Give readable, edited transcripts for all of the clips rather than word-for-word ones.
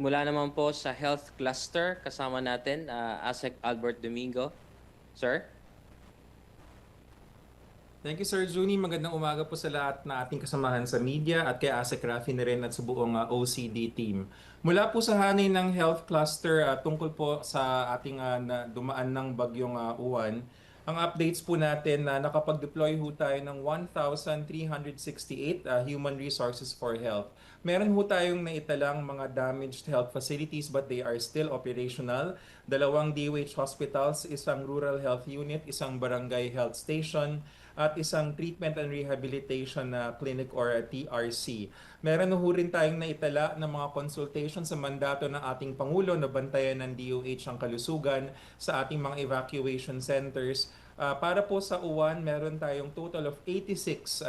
Mula naman po sa Health Cluster, kasama natin ASEC Albert Domingo. Sir? Thank you, Sir Juni. Magandang umaga po sa lahat na ating kasamahan sa media at kay Asek Rafi na rin at sa buong OCD team. Mula po sa hanay ng health cluster tungkol po sa ating dumaan ng bagyong Uwan, ang updates po natin na nakapag-deploy ho tayo ng 1,368 human resources for health. Meron ho tayong naitalang mga damaged health facilities but they are still operational. Dalawang DOH hospitals, isang rural health unit, isang barangay health station, at isang treatment and rehabilitation na clinic or TRC. Meron ho rin tayong naitala ng mga consultation sa mandato ng ating Pangulo na bantayan ng DOH ang kalusugan sa ating mga evacuation centers. Para po sa UWAN, meron tayong total of 86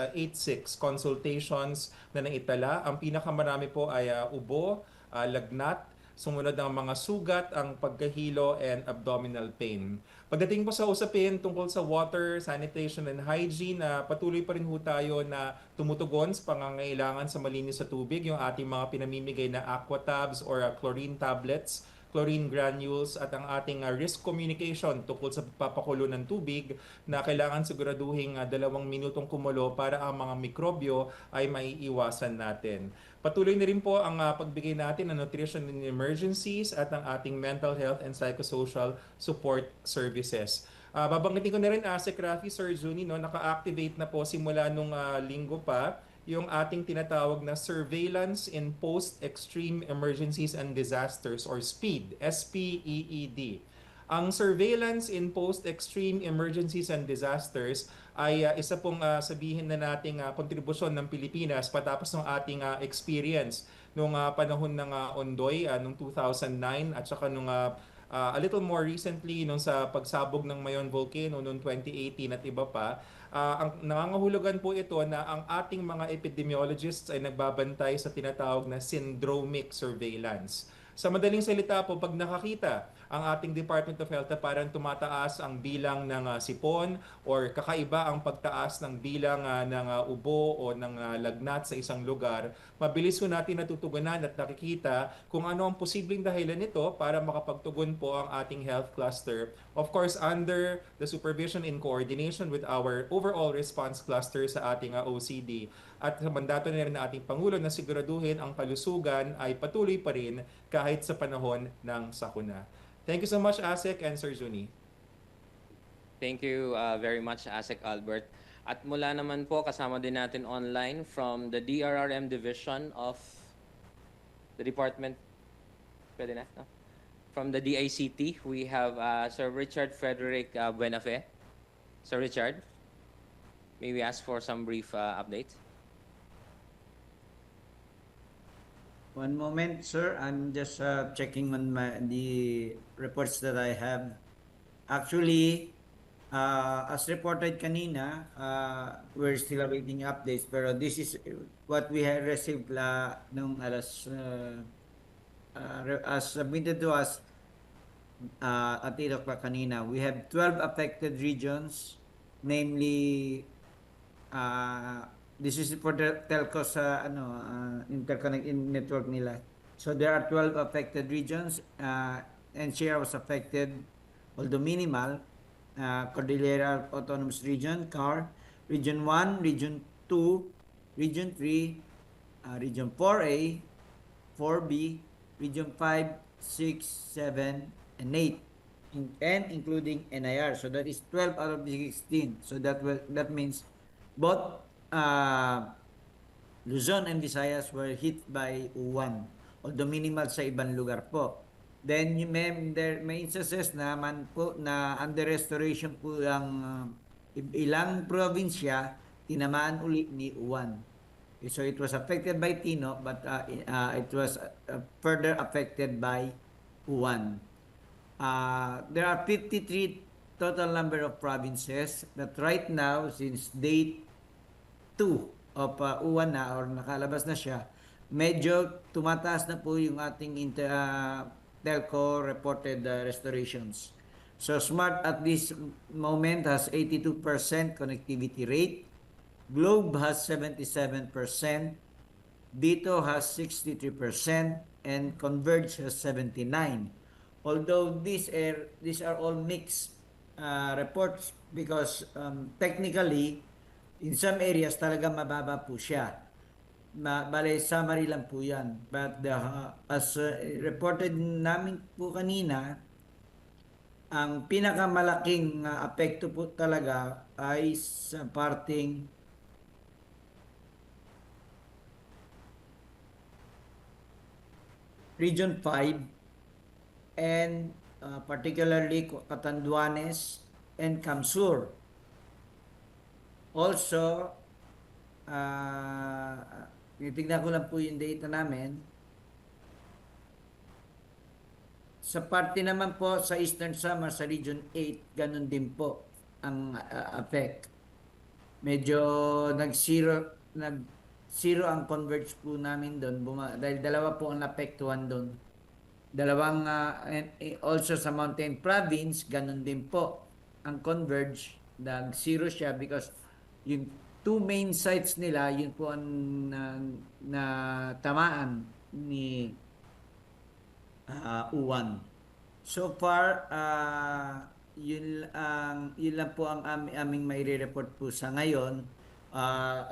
consultations na naitala. Ang pinakamarami po ay ubo, lagnat, sumunod ang mga sugat, ang pagkahilo, and abdominal pain. Pagdating po sa usapin tungkol sa water, sanitation, and hygiene, patuloy pa rin ho tayo na tumutugon sa pangangailangan sa malinis sa tubig, yung ating mga pinamimigay na aquatabs or chlorine tablets, chlorine granules at ang ating risk communication tungkol sa papakulo ng tubig na kailangan siguraduhin 2 minutong kumulo para ang mga mikrobyo ay maiiwasan natin. Patuloy na rin po ang pagbigay natin ng nutrition in emergencies at ang ating mental health and psychosocial support services. Babanggitin ko na rin, Asek Rafi, Sir Juni, no, naka-activate na po simula nung linggo pa yung ating tinatawag na Surveillance in Post-Extreme Emergencies and Disasters or SPEED, SPEED. Ang Surveillance in Post-Extreme Emergencies and Disasters ay isa pong sabihin na nating kontribusyon ng Pilipinas patapos ng ating experience nung panahon ng Ondoy noong 2009 at saka nung a little more recently nung sa pagsabog ng Mayon Volcano noong 2018 at iba pa. Ang nangangahulugan po ito na ang ating mga epidemiologists ay nagbabantay sa tinatawag na syndromic surveillance. Sa madaling salita po, pag nakakita ang ating Department of Health na parang tumataas ang bilang ng sipon or kakaiba ang pagtaas ng bilang ng ubo o ng lagnat sa isang lugar, mabilis po natin natutugunan at nakikita kung ano ang posibleng dahilan nito para makapagtugon po ang ating health cluster. Of course, under the supervision and coordination with our overall response cluster sa ating OCD. At sa mandato na rin ng ating Pangulo na siguraduhin ang kalusugan ay patuloy pa rin kahit sa panahon ng sakuna. Thank you so much, Asek and Sir Juni. Thank you very much, ASEC Albert. At mula naman po, kasama din natin online from the DRRM Division of the Department, pwede na? No? From the DICT, we have Sir Richard Frederick Buenafe. Sir Richard, may we ask for some brief updates? One moment, sir. I'm just checking on the reports that I have. Actually, as reported kanina, we're still awaiting updates. Pero this is what we have received nung alas as submitted to us at 8 o'clock kanina. We have 12 affected regions, namely this is for the telco sa interconnect in network nila. So there are 12 affected regions. NCR was affected, although minimal. Cordillera Autonomous Region, CAR, Region 1, Region 2, Region 3, Region 4A, 4B, Region 5, 6, 7, and 8. And including NIR. So that is 12 out of the 16. So that means both Luzon and Visayas were hit by uwan, although minimal sa ibang lugar po. Then may instances naman po na under restoration po ang ilang probinsya tinamaan uli ni uwan. So it was affected by Tino but it was further affected by uwan. There are 53 total number of provinces that right now since date 2 of uwan na or nakalabas na siya, medyo tumataas na po yung ating telco reported restorations. So Smart at this moment has 82% connectivity rate. Globe has 77%. Dito has 63% and Converge has 79. Although these are all mixed reports because technically in some areas talaga mababa po siya. Bale, summary lang po yan. But as reported namin po kanina, ang pinakamalaking apekto po talaga ay sa parting Region 5 and particularly Catanduanes and Camsur. Also, titignan ko lang po yung data namin. Sa parte naman po sa Eastern Samar, sa Region 8, ganun din po ang effect. Medyo nag-zero ang Converge po namin doon. Dahil dalawa po ang napektuhan doon. Dalawang, and also sa Mountain Province, ganun din po ang Converge. Nag-zero siya because yung two main sites nila, yun po ang na tamaan ni U1. So far, yun lang po ang aming may report po sa ngayon.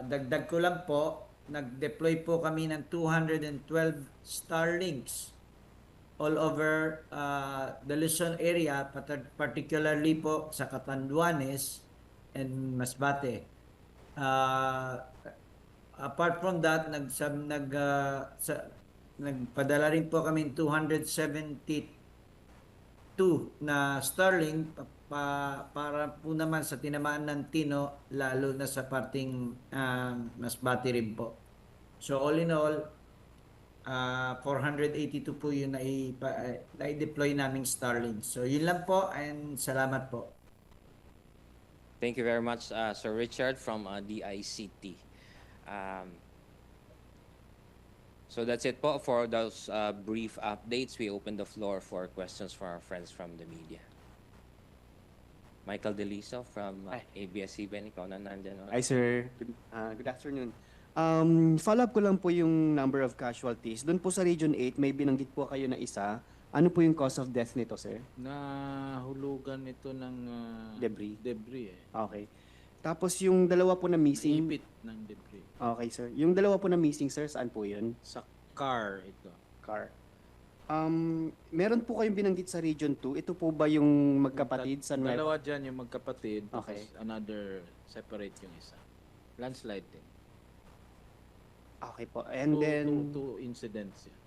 Dagdag ko lang po, nag-deploy po kami ng 212 Starlinks all over the Luzon area, particularly po sa Catanduanes and Masbate. Apart from that, nagpadala rin po kami 272 na Starlink para po naman sa tinamaan ng Tino, lalo na sa parting Masbate rin po. So all in all, 482 po yung na-deploy naming Starlink. So yun lang po and salamat po. Thank you very much, Sir Richard from DICT. So that's it po for those brief updates. We open the floor for questions for our friends from the media. Michael Deliso from ABS-CBN. Ikaw na nandyan. Hi, sir. Good afternoon. Follow-up ko lang po yung number of casualties. Doon po sa Region 8, may binanggit po kayo na isa. Ano po yung cause of death nito, sir? Nahulugan ito ng Debris. debris eh. Okay. Tapos yung dalawa po na missing... Ipit ng debris. Okay, sir. Yung dalawa po na missing, sir, saan po yun? Sa car ito. Car. Meron po kayong binanggit sa Region 2. Ito po ba yung magkapatid sa Nueva? Dalawa dyan yung magkapatid. Okay. Tapos another separate yung isa. Landslide din. Okay po. And then... Two incidents yan.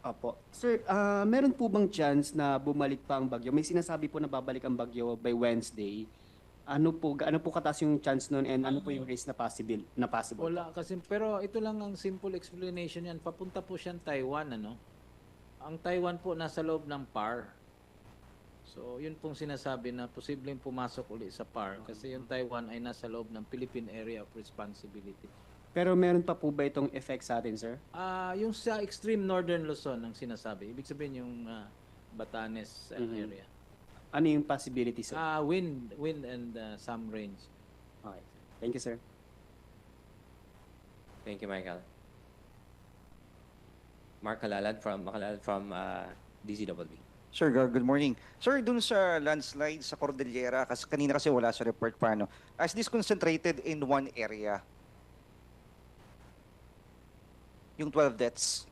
Opo. Sir, meron po bang chance na bumalik pa ang bagyo? May sinasabi po na babalik ang bagyo by Wednesday. Ano po kataas yung chance nun and ano po yung risk na possible? Wala kasi, pero ito lang ang simple explanation yan. Papunta po siyang Taiwan, ano? Ang Taiwan po nasa loob ng PAR. So, yun pong sinasabi na posibleng pumasok uli sa PAR kasi yung Taiwan ay nasa loob ng Philippine Area of Responsibility. Pero meron pa po ba itong effect sa atin, sir? Yung sa extreme northern Luzon ang sinasabi. Ibig sabihin yung Batanes area. Ano yung possibility, sir? Wind and some range. Okay. Thank you, sir. Thank you, Michael. Mark Kalalad from DZWB. Sir, good morning. Sir, dun sa landslide sa Cordillera, kasi kanina kasi wala sa report paano. Is this concentrated in one area? Yung 12 deaths?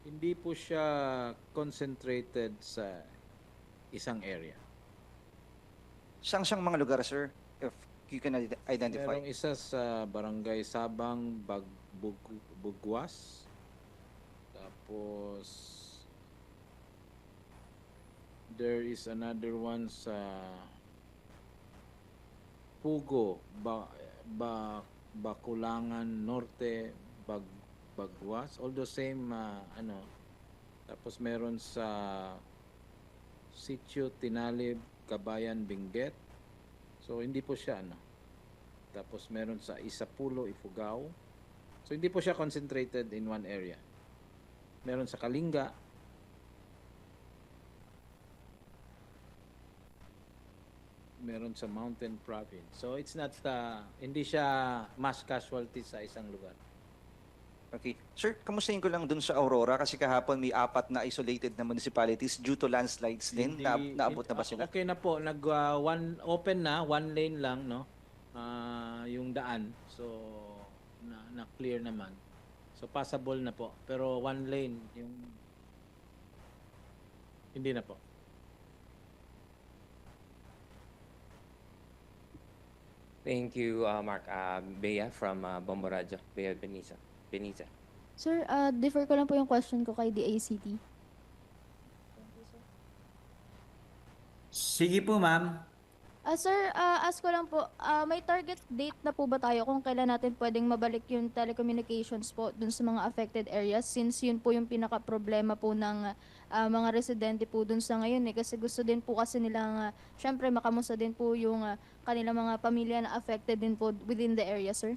Hindi po siya concentrated sa isang area. Siyang mga lugar, sir? If you can identify. Merong isa sa Barangay Sabang, Bugwas. Tapos there is another one sa Pugo, Bakulangan Norte, Bagwas, although same tapos meron sa Sitio Tinalib, Kabayan, Benguet. So hindi po siya Tapos meron sa Isapulo, Ifugao. So hindi po siya concentrated in one area. Meron sa Kalinga, meron sa Mountain Province. So it's not, hindi siya mass casualty sa isang lugar. Okay. Sir, kamustahin ko lang dun sa Aurora kasi kahapon may 4 na isolated na municipalities due to landslides din. Naabot na ba sila? Okay na po, open na, one lane lang, no? Yung daan. So, na-clear naman. So, passable na po. Pero one lane, yung hindi na po. Thank you, Mark. Bea from Bombo Radio. Bea Beniza. Sir, defer ko lang po yung question ko kay DACT. Sige po, ma'am. Sir, ask ko lang po, may target date na po ba tayo kung kailan natin pwedeng mabalik yung telecommunications po dun sa mga affected areas, since yun po yung pinaka-problema po ng mga residente po dun sa ngayon eh, kasi gusto din po kasi nilang syempre makamusta din po yung kanilang mga pamilya na affected din po within the area, sir.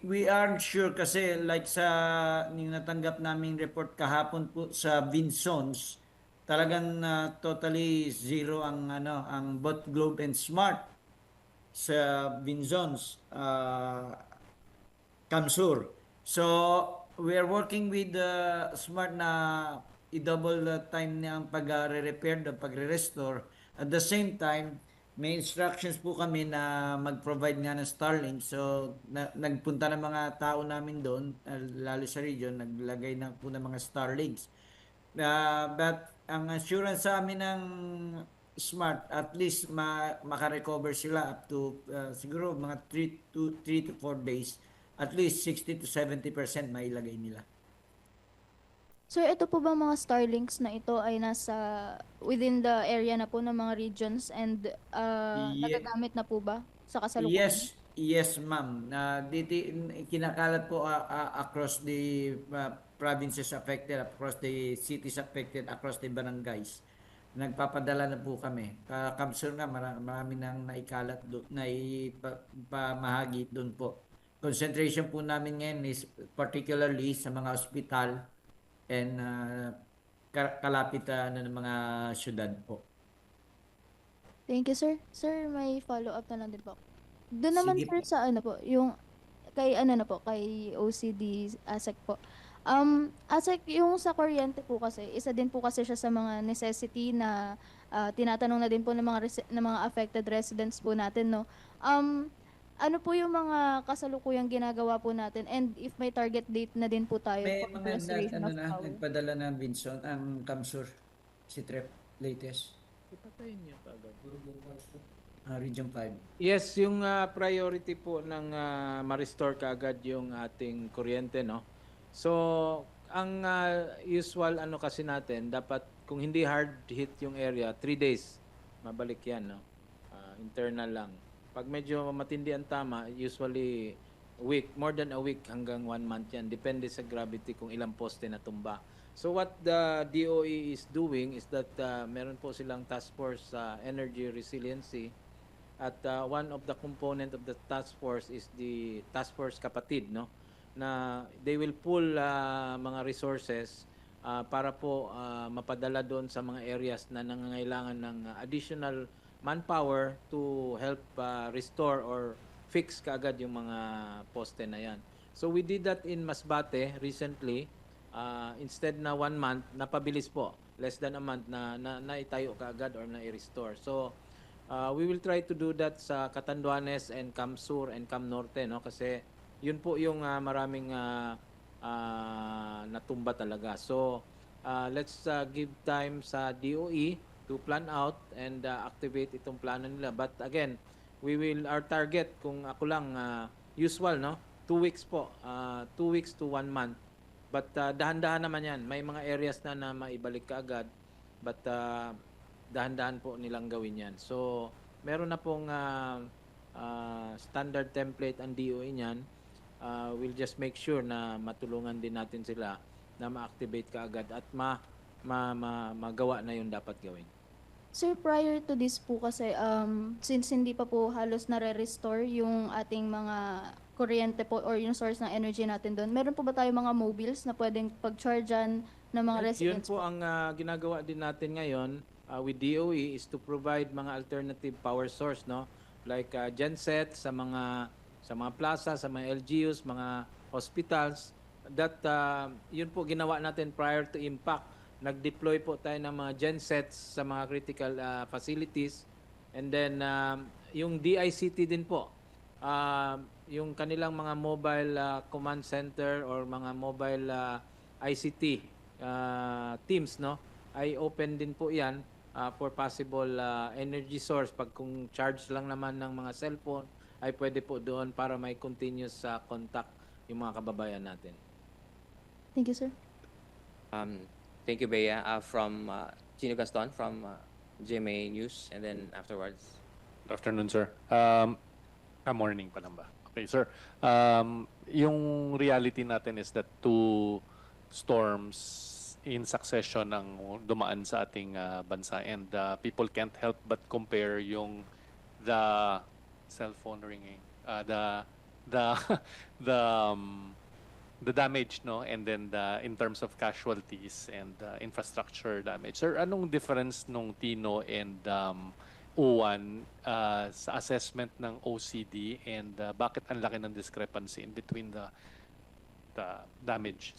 We aren't sure kasi like sa yung natanggap naming report kahapon po sa Vinsons, talagang totally zero ang both Globe and Smart sa Vinsons, Kamsur. So we are working with Smart na i-double time niya ang pag-repair, pagre-restore. At the same time, may instructions po kami na mag-provide nga ng Starlink. So, nagpunta ng mga tao namin doon, lalo sa region, naglagay na po ng mga Starlinks. But ang assurance sa amin ng Smart, at least makarecover sila up to siguro mga 3 to 4 days. At least 60 to 70% mailagay nila. Sir, ito po ba mga Starlinks na ito ay nasa within the area na po ng mga regions and nagagamit na po ba sa kasalukuyan? Yes, ma'am. Dito kinakalat po across the provinces affected, across the cities affected, across the barangays. Nagpapadala na po kami. Kamsur nga, marami nang naikalat doon, pamahagi doon po. Concentration po namin ngayon is particularly sa mga ospital and kalapit ng mga syudad po. Thank you, sir. Sir, may follow-up na lang din po. Doon naman, Sige sir, po. sa yung kay kay OCD ASEC po. ASEC, yung sa kuryente po kasi, isa din po kasi siya sa mga necessity na tinatanong na din po ng mga affected residents po natin, no? Ano po yung mga kasalukuyang ginagawa po natin, and if may target date na din po tayo May for mga restoration of power? nagpadala ng Vinson, ang Kamsur, si Trep, latest, Ipatayin niyo agad. Region 5. Yes, yung priority po ng ma-restore kaagad yung ating kuryente, no? So, ang usual kasi natin, dapat kung hindi hard hit yung area, 3 days, mabalik yan, no? Internal lang. Pag medyo matindi ang tama, usually week, more than a week hanggang 1 month yan. Depende sa gravity kung ilang poste na tumba. So what the DOE is doing is that meron po silang task force sa energy resiliency. At one of the component of the task force is the task force kapatid, no? Na they will pull mga resources para po mapadala doon sa mga areas na nangangailangan ng additional manpower to help restore or fix kaagad yung mga poste na yan. So we did that in Masbate recently. Instead na 1 month, napabilis po. Less than a month na naitayo kaagad or na-restore. So we will try to do that sa Catanduanes and Camsur and Cam Norte, no? Kasi yun po yung maraming natumba talaga. So let's give time sa DOE to plan out and activate itong plano nila. But again, our target, kung ako lang, usual, no? 2 weeks po. 2 weeks to 1 month. But dahan-dahan naman yan. May mga areas na maibalik ka agad. But dahan-dahan po nilang gawin yan. So, meron na pong standard template ang DOE niyan. We'll just make sure na matulungan din natin sila na ma-activate ka agad at magawa na yung dapat gawin. Sir, prior to this po kasi, since hindi pa po halos nare-restore yung ating mga kuryente po or yung source ng energy natin doon, meron po ba tayo mga mobiles na pwedeng pag-chargean ng mga Yun residents po ang ginagawa din natin ngayon. with DOE is to provide mga alternative power source, no? Like genset sa mga plaza, sa mga LGUs, mga hospitals. That yun po ginawa natin prior to impact. Nag-deploy po tayo ng mga gensets sa mga critical facilities. And then yung DICT din po, yung kanilang mga mobile command center or mga mobile ICT teams, no, ay open din po yan for possible energy source. Pag kung charge lang naman ng mga cellphone, ay pwede po doon para may continuous contact yung mga kababayan natin. Thank you, sir. Thank you, Bea. From Chino Gaston from GMA News, and then afterwards. Good afternoon, sir. Morning pa lang ba? Okay, sir. Yung reality natin is that two storms in succession ang dumaan sa ating bansa, and people can't help but compare yung the cellphone ringing, the the damage, no, and then in terms of casualties and infrastructure damage. Sir, anong difference nung Tino and U1 sa assessment ng OCD, and bakit ang laki ng discrepancy in between the damage?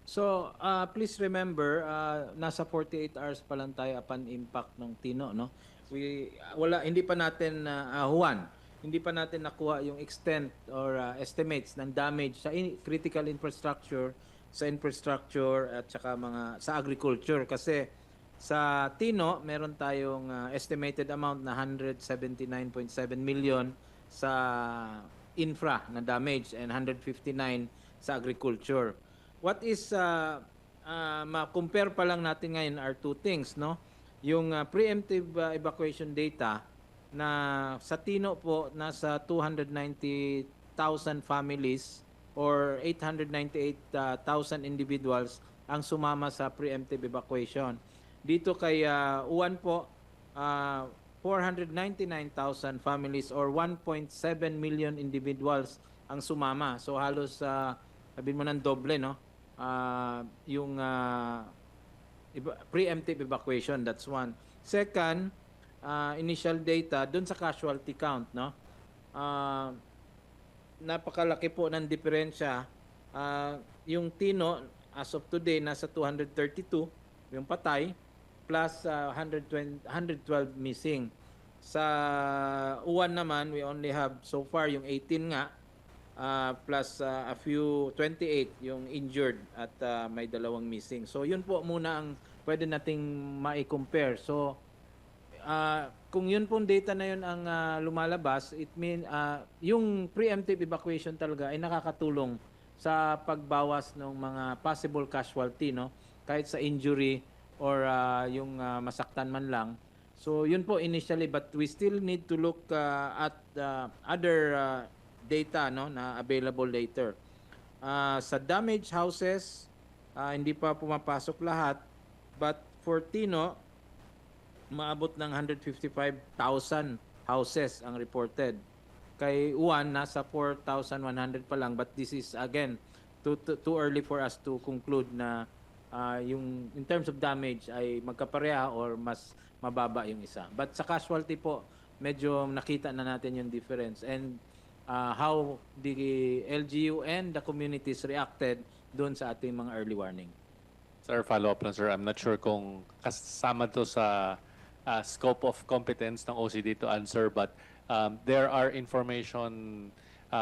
So, please remember, nasa 48 hours pa lang tayo upon impact ng Tino, no? Hindi pa natin Juan, hindi pa natin nakuha yung extent or estimates ng damage sa critical infrastructure, sa infrastructure at saka sa agriculture, kasi sa Tino meron tayong estimated amount na 179.7 million sa infra na damage and 159 sa agriculture. What is ma-compare pa lang natin ngayon are two things, no? Yung preemptive evacuation data na sa Tino po nasa 290,000 families or 898,000 individuals ang sumama sa preemptive evacuation. Dito kay Uwan po 499,000 families or 1.7 million individuals ang sumama. So halos sabihin mo ng doble, no? Yung preemptive evacuation, that's one. Second, initial data dun sa casualty count, no? Napakalaki po ng diferensya. Yung Tino as of today nasa 232 yung patay plus 112 missing. Sa Uwan naman we only have so far yung 18 nga plus a few 28 yung injured at may dalawang missing. So yun po muna ang pwede nating mai-compare. So kung yun pong data na yun ang lumalabas, it mean yung preemptive evacuation talaga ay nakakatulong sa pagbawas ng mga possible casualty, no? Kahit sa injury or yung masaktan man lang. So yun po initially, but we still need to look at other data, no, na available later. Sa damaged houses, hindi pa pumapasok lahat, but for Tino, maabot ng 155,000 houses ang reported. Kay Uwan, nasa 4,100 pa lang, but this is again too early for us to conclude na yung in terms of damage ay magkapareha or mas mababa yung isa. But sa casualty po, medyo nakita na natin yung difference and how the LGU and the communities reacted doon sa ating mga early warning. Sir, follow-up lang, sir. I'm not sure kung kasama to sa scope of competence ng OCD to answer, but there are information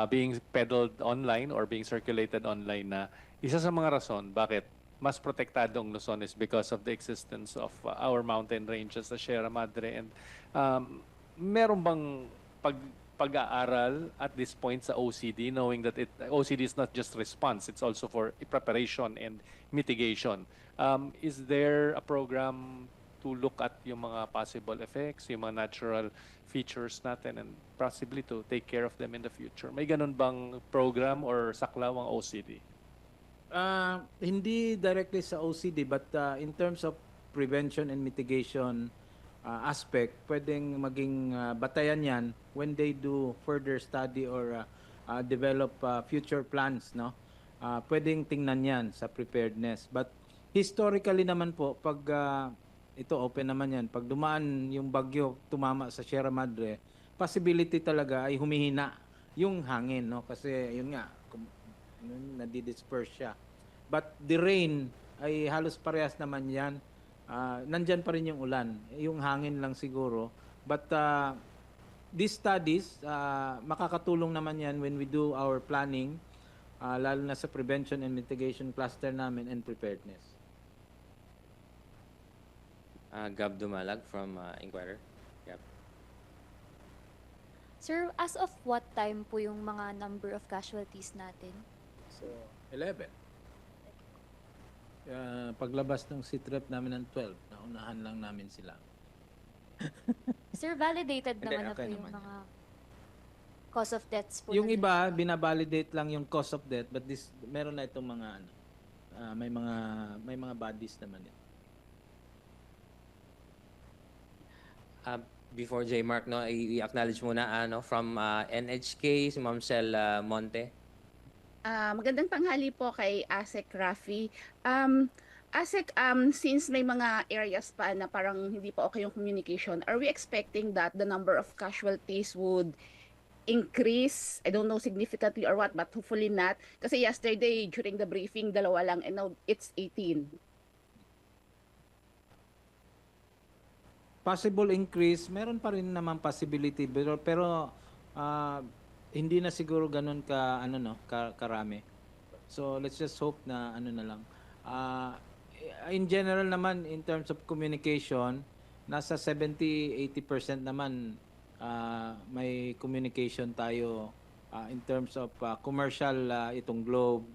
being peddled online or being circulated online na isa sa mga rason bakit mas protektado ang Luzon is because of the existence of our mountain ranges sa Sierra Madre. And meron bang pag-aaral at this point sa OCD, knowing that OCD is not just response, it's also for preparation and mitigation. Is there a program to look at yung mga possible effects, yung mga natural features natin, and possibly to take care of them in the future? May ganun bang program or saklaw ang OCD? Hindi directly sa OCD, but in terms of prevention and mitigation aspect, pwedeng maging batayan yan when they do further study or develop future plans, no? Pwedeng tingnan yan sa preparedness. But historically naman po, pag ito open naman yan. Pag dumaan yung bagyo, tumama sa Sierra Madre, possibility talaga ay humihina yung hangin, no? Kasi yun nga, nadidisperse siya. But the rain ay halos parehas naman yan. Nandyan pa rin yung ulan. Yung hangin lang siguro. But these studies, makakatulong naman yan when we do our planning, lalo na sa prevention and mitigation cluster namin and preparedness. Gab Dumalag from Inquirer. Gab. Sir, as of what time po yung mga number of casualties natin? So, 11. Paglabas ng SITREP namin ng 12, naunahan lang namin sila. Sir, validated Hindi, naman na okay po yung naman mga cause of deaths po. Yung na iba, binabalidate lang yung cause of death, but meron na itong mga may mga bodies naman yan. Before J. Mark, no, i-acknowledge muna from NHK, si Ma'am Cel Monte. Magandang tanghali po kay ASEC Rafi. ASEC, since may mga areas pa na parang hindi pa okay yung communication, are we expecting that the number of casualties would increase? I don't know significantly or what, but hopefully not. Kasi yesterday during the briefing, 2 lang and now it's 18. Possible increase, meron pa rin naman possibility, pero hindi na siguro ganun karami. So let's just hope na na lang. In general naman, in terms of communication, nasa 70-80% naman may communication tayo in terms of commercial, itong Globe,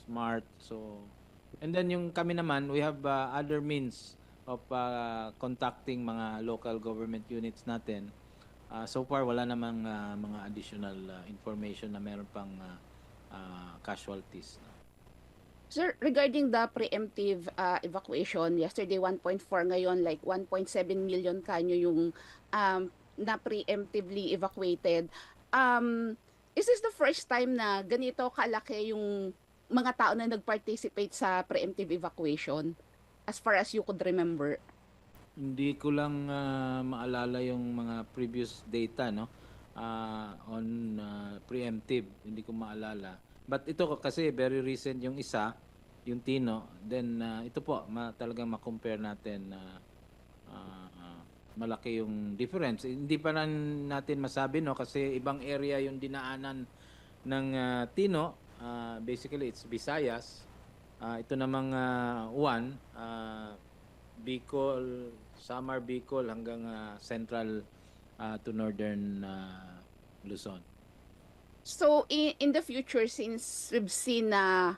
Smart, so. And then yung kami naman, we have other means of contacting mga local government units natin. So far, wala namang mga additional information na meron pang casualties. Sir, regarding the preemptive evacuation, yesterday 1.4, ngayon like 1.7 million kanyo yung na preemptively evacuated. Is this the first time na ganito kalaki yung mga tao na nag-participate sa preemptive evacuation as far as you could remember? Hindi ko lang maalala yung mga previous data on preemptive. Hindi ko maalala. But ito kasi very recent yung isa, yung Tino. Then ito po, talagang ma-compare natin malaki yung difference. Hindi pa natin masabi kasi ibang area yung dinaanan ng Tino. Basically it's Visayas. Ito namang one, Bicol, Samar Bicol hanggang central to northern Luzon. So in the future, since we've seen na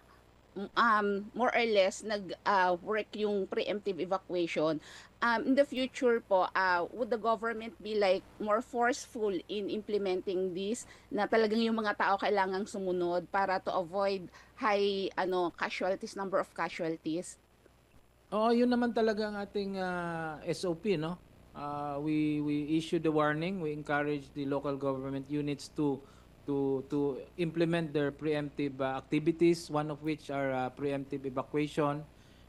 more or less nag-work yung preemptive evacuation, in the future po, would the government be like more forceful in implementing this, na talagang yung mga tao kailangang sumunod para to avoid high casualties, number of casualties? Oo, yun naman talaga ang ating SOP, no? We issue the warning, we encourage the local government units to implement their preemptive activities, one of which are preemptive evacuation.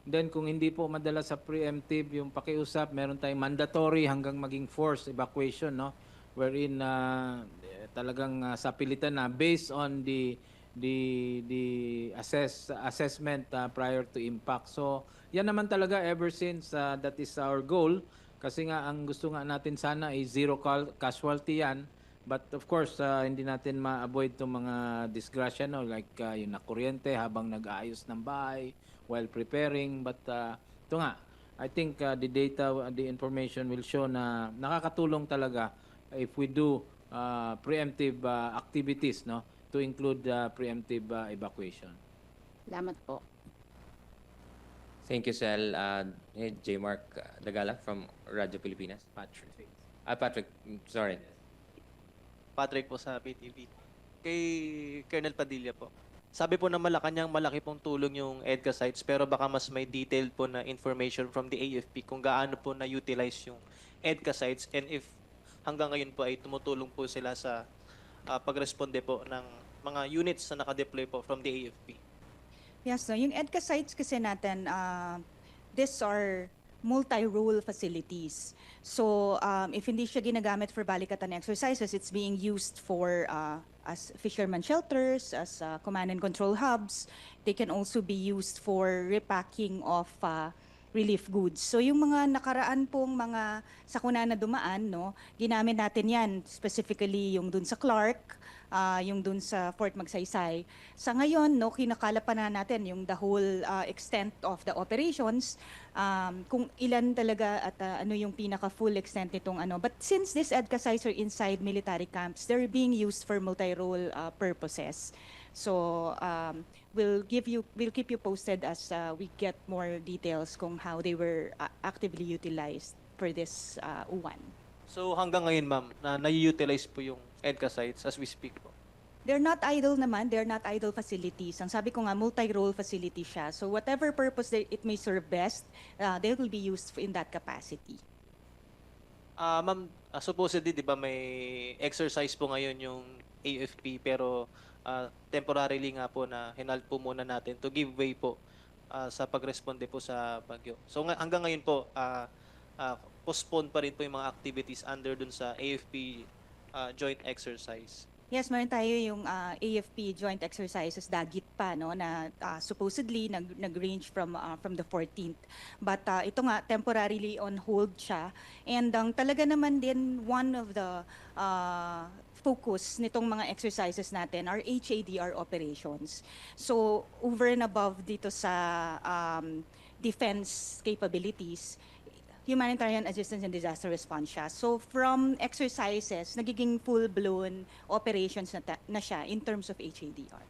Then kung hindi po madala sa preemptive yung pakiusap, meron tayong mandatory hanggang maging forced evacuation, no? Wherein talagang sapilitan na based on the assessment prior to impact. So, yan naman talaga ever since that is our goal. Kasi nga ang gusto nga natin sana ay zero casualty yan. But of course, hindi natin ma-avoid itong mga disgrasya, no? Like yung nakuryente habang nag-aayos ng bahay while preparing. But ito nga, I think the data, the information will show na nakakatulong talaga if we do preemptive activities, no? To include preemptive evacuation. Salamat po. Thank you, Cel. J. Mark Dagala from Radyo Pilipinas. Patrick, sorry. Patrick po sa PTV. Kay Colonel Padilla po. Sabi po na Malacanang malaki pong tulong yung EDCA sites pero baka mas may detailed po na information from the AFP kung gaano po na-utilize yung EDCA sites and if hanggang ngayon po ay tumutulong po sila sa pagresponde po ng mga units na nakadeploy po from the AFP. Yes, no, yung EDCA sites kasi natin, these are multi-role facilities. So, if hindi siya ginagamit for balikatan exercises, it's being used for as fisherman shelters, as command and control hubs. They can also be used for repacking of relief goods. So yung mga nakaraan pong mga sakuna na dumaan, no, ginamit natin yan, specifically yung dun sa Clark, yung dun sa Fort Magsaysay. Sa ngayon, no, kinakala pa na natin yung the whole extent of the operations, kung ilan talaga at ano yung pinaka full extent nitong ano. But since these EDCA sites are inside military camps, they're being used for multi-role purposes. So we'll keep you posted as we get more details kung how they were actively utilized for this U1. So hanggang ngayon, ma'am, na nai-utilize po yung EDCA sites as we speak po. They're not idle naman, they're not idle facilities. Ang sabi ko nga, multi-role facility siya. So whatever purpose it may serve best, they will be used in that capacity. Ma'am, supposedly, di ba may exercise po ngayon yung AFP pero temporarily nga po na hinalt po muna natin to give way po sa pagresponde po sa bagyo. So hanggang ngayon po, postpone pa rin po yung mga activities under dun sa AFP joint exercise. Yes, meron tayo yung AFP joint exercises dagit pa, no, na supposedly nag-range from the 14th. But ito nga temporarily on hold siya. And talaga naman din one of the focus nitong mga exercises natin are HADR operations. So over and above dito sa defense capabilities, humanitarian assistance and disaster response siya. So from exercises, nagiging full-blown operations na siya in terms of HADR.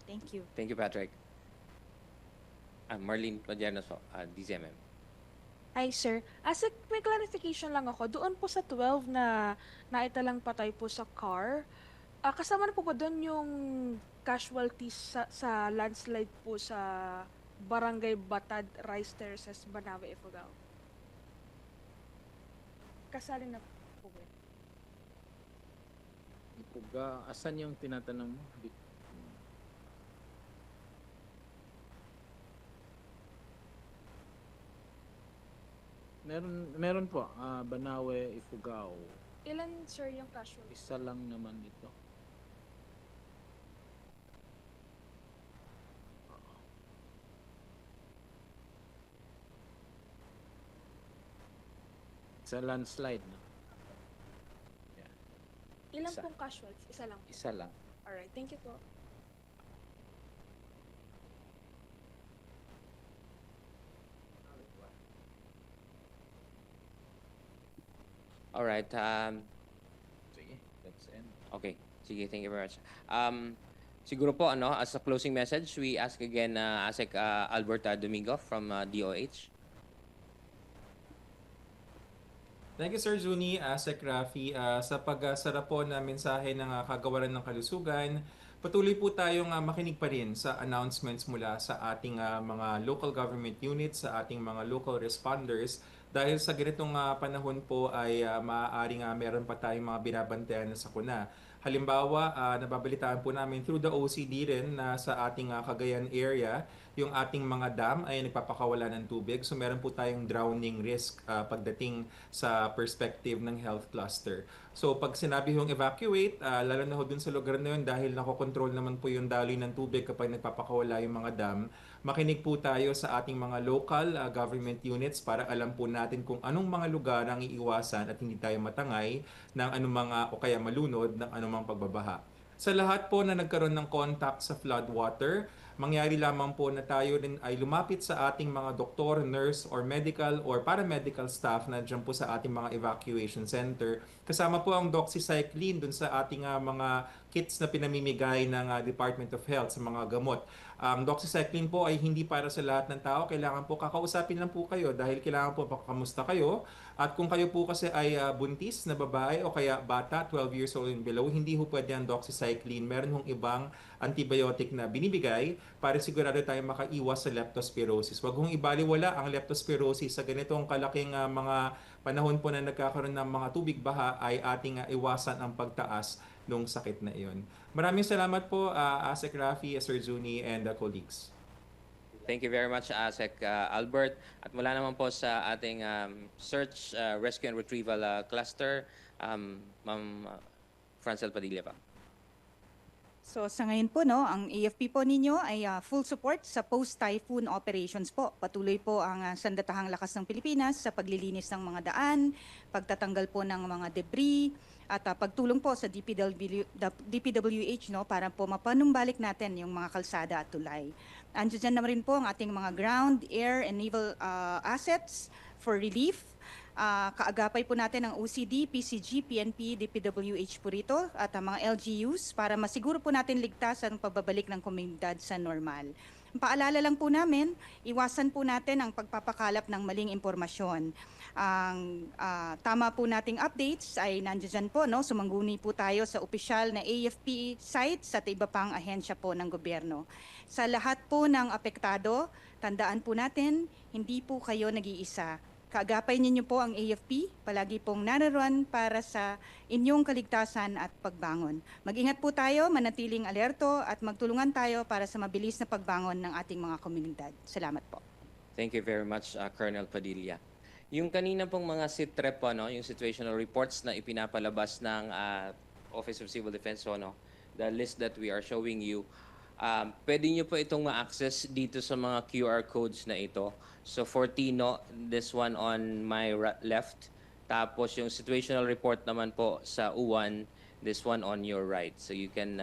Thank you. Thank you, Patrick. Marlene Pladianos, DZMM. Hi, sir. May clarification lang ako. Doon po sa 12 na naitalang patay po sa car, kasama na po ba doon yung casualties sa landslide po sa Barangay Batad, Rice Terraces, Banawe, Ifugao? Kasali na po ba? Ipuga, asan yung tinatanong mo? Meron po, Banawe, Ifugao. Ilan, sir, yung casualties? Isa lang naman ito. Sa landslide, no? Ilan Isa. pong casualties? Isa lang. Isa lang. Alright, thank you po. All right. Sige, let's end. Okay. Sige, thank you very much. Siguro po, as a closing message, we ask again ASEC Albert Domingo from DOH. Thank you, Sir Zuni, ASEC Rafi. Sa pagsara po na mensahe ng Kagawaran ng Kalusugan, patuloy po tayong makinig pa rin sa announcements mula sa ating mga local government units, sa ating mga local responders. Dahil sa ganitong panahon po ay maaaring meron pa tayong mga binabantayan na sakuna. Halimbawa, nababalitaan po namin through the OCD rin na sa ating Cagayan area, yung ating mga dam ay nagpapakawala ng tubig. So meron po tayong drowning risk pagdating sa perspective ng health cluster. So pag sinabi yung evacuate, lalo na ho dun sa lugar na yun dahil nakokontrol naman po yung daloy ng tubig kapag nagpapakawala yung mga dam, makinig po tayo sa ating mga local government units para alam po natin kung anong mga lugar ang iiwasan at hindi tayo matangay ng anumang o kaya malunod ng anumang pagbabaha. Sa lahat po na nagkaroon ng contact sa flood water, mangyari lamang po na tayo rin ay lumapit sa ating mga doktor, nurse, or medical or paramedical staff na dyan po sa ating mga evacuation center. Kasama po ang doxycycline dun sa ating mga kits na pinamimigay ng Department of Health sa mga gamot. Ang doxycycline po ay hindi para sa lahat ng tao. Kailangan po kakausapin lang po kayo dahil kailangan po makamusta kayo. At kung kayo po kasi ay buntis na babae o kaya bata, 12 years old and below, hindi po pwede ang doxycycline. Meron hong ibang antibiotic na binibigay para sigurado tayo makaiwas sa leptospirosis. Huwag hong ibaliwala ang leptospirosis sa ganitong kalaking mga panahon po na nagkakaroon ng mga tubig baha ay ating iwasan ang pagtaas nung sakit na iyon. Maraming salamat po, ASEC Rafi, Sir Zuni, and colleagues. Thank you very much, ASEC Albert. At mula naman po sa ating Search, Rescue and Retrieval Cluster, Ma'am Francel Padilla pa. So sa ngayon po, no, ang AFP po ninyo ay full support sa post-typhoon operations po. Patuloy po ang Sandatahang Lakas ng Pilipinas sa paglilinis ng mga daan, pagtatanggal po ng mga debris, at pagtulong po sa DPWH, no, para po mapanumbalik natin yung mga kalsada at tulay. Andiyan na rin po ang ating mga ground, air, and naval assets for relief. Kaagapay po natin ang OCD, PCG, PNP, DPWH po rito at ang mga LGUs para masiguro po natin ligtas ang pagbabalik ng komunidad sa normal. Paalala lang po namin, iwasan po natin ang pagpapakalap ng maling impormasyon. Ang tama po nating updates ay nandiyan po, no? Sumangguni po tayo sa opisyal na AFP sites at iba pang ahensya po ng gobyerno. Sa lahat po ng apektado, tandaan po natin, hindi po kayo nag-iisa. Kaagapay ninyo po ang AFP, palagi pong nararoon para sa inyong kaligtasan at pagbangon. Mag-ingat po tayo, manatiling alerto at magtulungan tayo para sa mabilis na pagbangon ng ating mga komunidad. Salamat po. Thank you very much, Colonel Padilla. Yung kanina pong mga SITREP, no, yung situational reports na ipinapalabas ng Office of Civil Defense, no, the list that we are showing you, pwede nyo po itong ma-access dito sa mga QR codes na ito. So for Tino, this one on my left. Tapos yung situational report naman po sa UWAN, this one on your right. So you can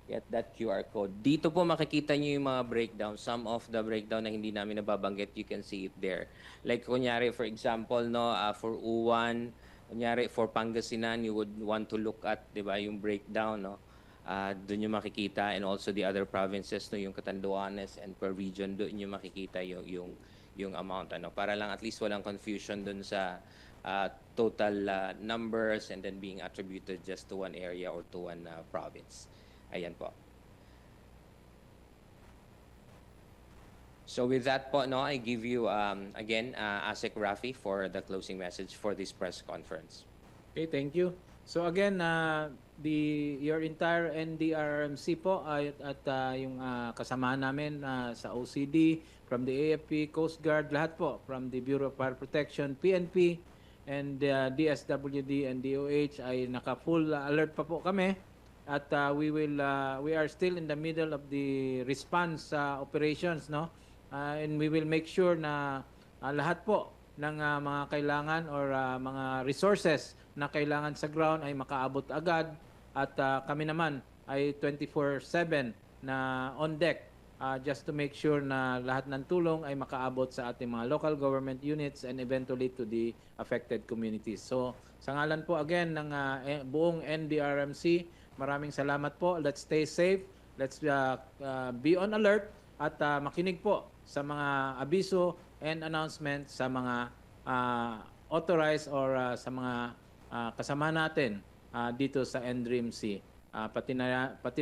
get that QR code. Dito po makikita nyo yung mga breakdown. Some of the breakdown na hindi namin nababanggit, you can see it there. Like kunyari, for example, no, for UWAN, kunyari for Pangasinan, you would want to look at, di ba, yung breakdown, no? Doon nyo makikita, and also the other provinces, no, yung Catanduanes and per region, doon nyo makikita yung amount, ano, para lang at least walang confusion doon sa total numbers and then being attributed just to one area or to one province. Ayan po. So with that po, no, I give you again ASEC Rafi for the closing message for this press conference. Okay, thank you. So again, your entire NDRRMC po at yung kasamahan namin sa OCD, from the AFP, Coast Guard, lahat po, from the Bureau of Fire Protection, PNP, and DSWD and DOH ay naka-full alert pa po kami. At we are still in the middle of the response operations, no? And we will make sure na lahat po ng mga kailangan or mga resources na kailangan sa ground ay makaabot agad, at kami naman ay 24/7 na on deck just to make sure na lahat ng tulong ay makaabot sa ating mga local government units and eventually to the affected communities. So sa ngalan po again ng buong NDRMC, maraming salamat po. Let's stay safe. Let's be on alert at makinig po sa mga abiso and announcement sa mga authorized or sa mga kasama natin dito sa NDRMC, pati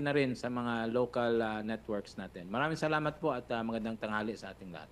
na rin sa mga local networks natin. Maraming salamat po at magandang tanghali sa ating lahat.